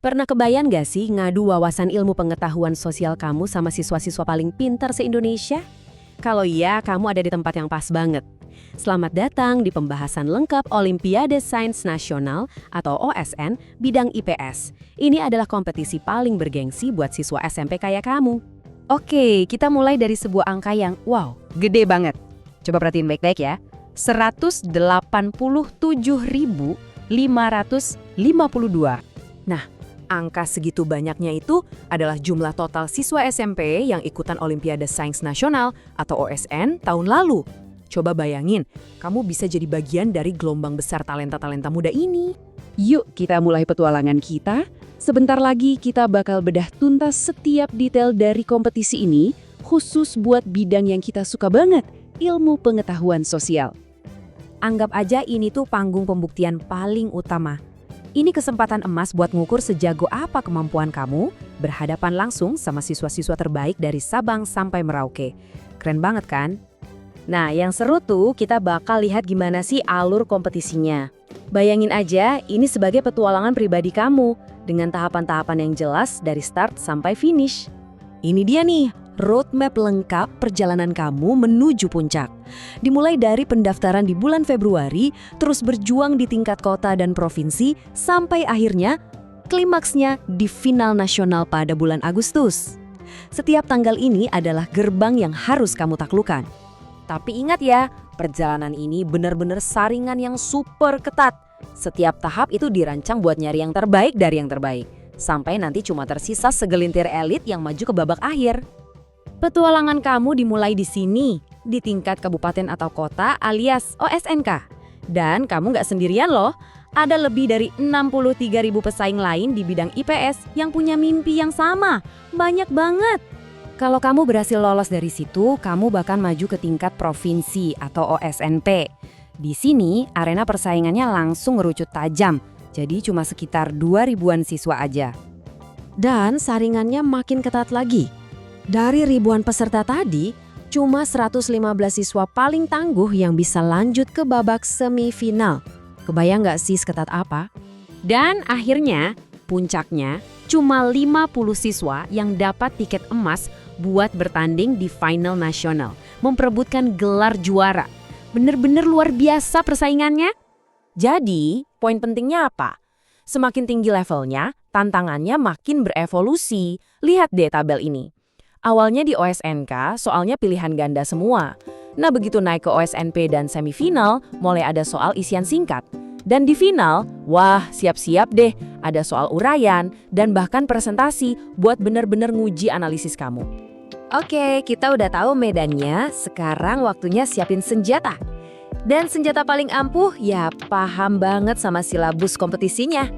Pernah kebayang gak sih ngadu wawasan ilmu pengetahuan sosial kamu sama siswa-siswa paling pintar se-Indonesia? Kalau iya, kamu ada di tempat yang pas banget. Selamat datang di pembahasan lengkap Olimpiade Sains Nasional atau OSN bidang IPS. Ini adalah kompetisi paling bergengsi buat siswa SMP kayak kamu. Oke, kita mulai dari sebuah angka yang wow, gede banget. Coba perhatiin baik-baik ya. 187.552. Nah, angka segitu banyaknya itu adalah jumlah total siswa SMP yang ikutan Olimpiade Sains Nasional atau OSN tahun lalu. Coba bayangin, kamu bisa jadi bagian dari gelombang besar talenta-talenta muda ini. Yuk kita mulai petualangan kita. Sebentar lagi kita bakal bedah tuntas setiap detail dari kompetisi ini, khusus buat bidang yang kita suka banget, ilmu pengetahuan sosial. Anggap aja ini tuh panggung pembuktian paling utama. Ini kesempatan emas buat ngukur sejago apa kemampuan kamu berhadapan langsung sama siswa-siswa terbaik dari Sabang sampai Merauke. Keren banget kan? Nah, yang seru tuh kita bakal lihat gimana sih alur kompetisinya. Bayangin aja, ini sebagai petualangan pribadi kamu dengan tahapan-tahapan yang jelas dari start sampai finish. Ini dia nih, roadmap lengkap perjalanan kamu menuju puncak. Dimulai dari pendaftaran di bulan Februari, terus berjuang di tingkat kota dan provinsi, sampai akhirnya klimaksnya di final nasional pada bulan Agustus. Setiap tanggal ini adalah gerbang yang harus kamu taklukkan. Tapi ingat ya, perjalanan ini benar-benar saringan yang super ketat. Setiap tahap itu dirancang buat nyari yang terbaik dari yang terbaik. Sampai nanti cuma tersisa segelintir elit yang maju ke babak akhir. Petualangan kamu dimulai di sini, di tingkat kabupaten atau kota alias OSNK. Dan kamu nggak sendirian loh, ada lebih dari 63.000 pesaing lain di bidang IPS yang punya mimpi yang sama. Banyak banget. Kalau kamu berhasil lolos dari situ, kamu bahkan maju ke tingkat provinsi atau OSNP. Di sini, arena persaingannya langsung ngerucut tajam, jadi cuma sekitar 2.000-an siswa aja. Dan saringannya makin ketat lagi. Dari ribuan peserta tadi, cuma 115 siswa paling tangguh yang bisa lanjut ke babak semifinal. Kebayang nggak sih seketat apa? Dan akhirnya, puncaknya, cuma 50 siswa yang dapat tiket emas buat bertanding di final nasional, memperebutkan gelar juara. Bener-bener luar biasa persaingannya. Jadi, poin pentingnya apa? Semakin tinggi levelnya, tantangannya makin berevolusi. Lihat deh tabel ini. Awalnya di OSNK, soalnya pilihan ganda semua. Nah, begitu naik ke OSNP dan semifinal, mulai ada soal isian singkat. Dan di final, wah siap-siap deh, ada soal uraian dan bahkan presentasi buat bener-bener nguji analisis kamu. Oke, kita udah tahu medannya, sekarang waktunya siapin senjata. Dan senjata paling ampuh, ya paham banget sama silabus kompetisinya.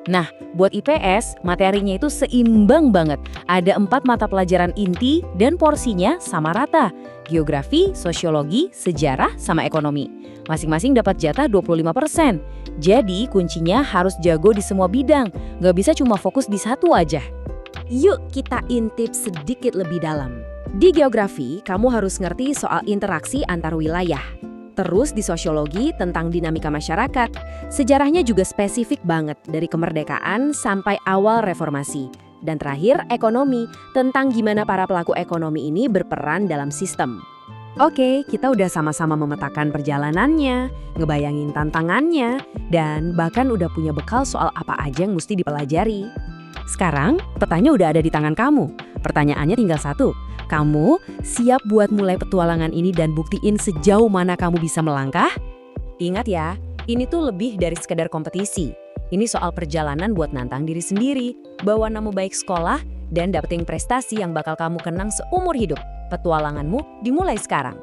Nah, buat IPS, materinya itu seimbang banget. Ada 4 mata pelajaran inti dan porsinya sama rata. Geografi, sosiologi, sejarah, sama ekonomi. Masing-masing dapat jatah 25%. Jadi, kuncinya harus jago di semua bidang. Nggak bisa cuma fokus di satu aja. Yuk kita intip sedikit lebih dalam. Di geografi, kamu harus ngerti soal interaksi antar wilayah. Terus di sosiologi tentang dinamika masyarakat. Sejarahnya juga spesifik banget dari kemerdekaan sampai awal reformasi. Dan terakhir ekonomi, tentang gimana para pelaku ekonomi ini berperan dalam sistem. Oke, kita udah sama-sama memetakan perjalanannya, ngebayangin tantangannya, dan bahkan udah punya bekal soal apa aja yang mesti dipelajari. Sekarang, petanya udah ada di tangan kamu. Pertanyaannya tinggal satu. Kamu siap buat mulai petualangan ini dan buktiin sejauh mana kamu bisa melangkah? Ingat ya, ini tuh lebih dari sekedar kompetisi. Ini soal perjalanan buat nantang diri sendiri, bawa nama baik sekolah, dan dapetin prestasi yang bakal kamu kenang seumur hidup. Petualanganmu dimulai sekarang.